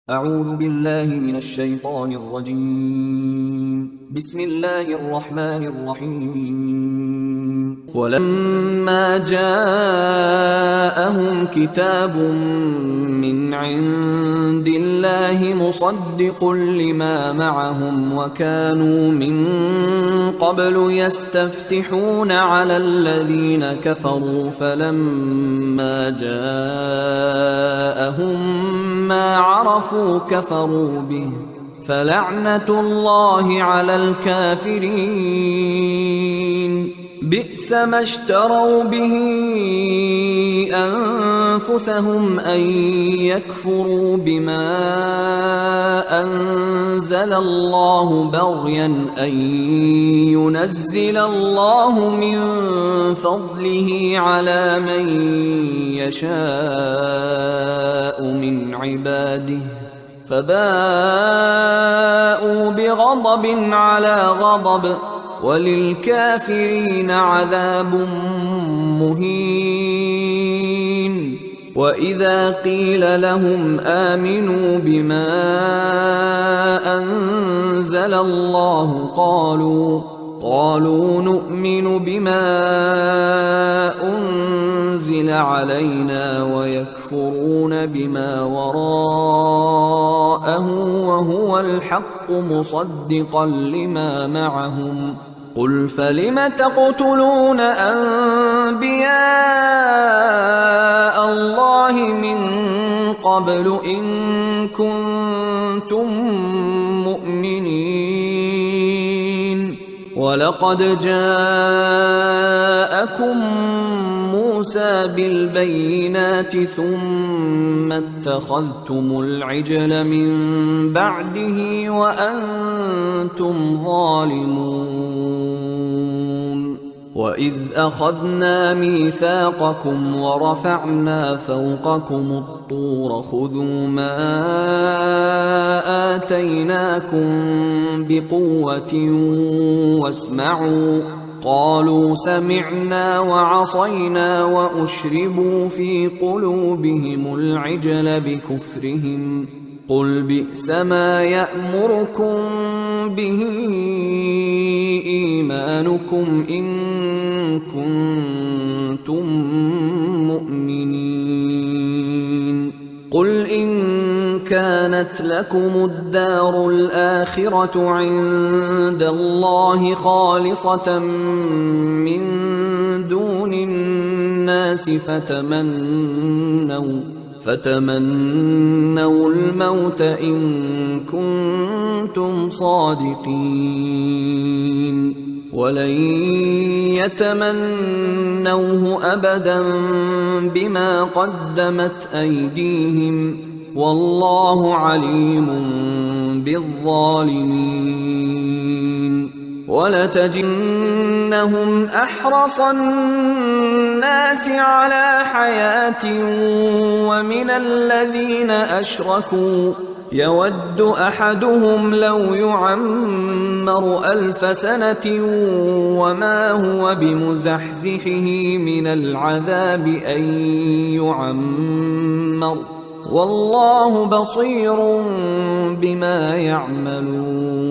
أعوذ بالله من الشيطان الرجيم. بسم الله الرحمن الرحيم. ولما جاءهم كتاب من عند الله مصدق لما معهم وكانوا من قبل يستفتحون على الذين كفروا فلما جاءهم ما عرفوا كفروا به فلعنة الله على الكافرين. بئس ما اشتروا به أنفسهم أن يكفروا بما أنزل الله بغيا أن ينزل الله من فضله على من يشاء من عباده فباءوا بغضب على غضب وللكافرين عذاب مهين. وإذا قيل لهم آمنوا بما أنزل الله قالوا نؤمن بما أنزل علينا ويكفرون بما وراءه وهو الحق مصدقا لما معهم. قل فلم تقتلون أنبياء الله من قبل إن كنتم مؤمنين. ولقد جاءكم موسى بالبينات ثم اتخذتم العجل من بعده وأنتم ظالمون. وإذ أخذنا ميثاقكم ورفعنا فوقكم الطور خذوا ما آتيناكم بقوة واسمعوا. قالوا سمعنا وعصينا وأشربوا في قلوبهم العجل بكفرهم. قل بئس ما يأمركم به إيمانكم إن كنتم مؤمنين. قل إن كانت لكم الدار الآخرة عند الله خالصة من دون الناس فتمنوا الموت إن كنتم صادقين. ولن يتمنوه أبدا بما قدمت أيديهم والله عليم بالظالمين. ولتجدنهم أحرص الناس على حياة ومن الذين أشركوا يود أحدهم لو يعمر 1000 سنة وما هو بمزحزحه من العذاب أن يعمر والله بصير بما يعملون.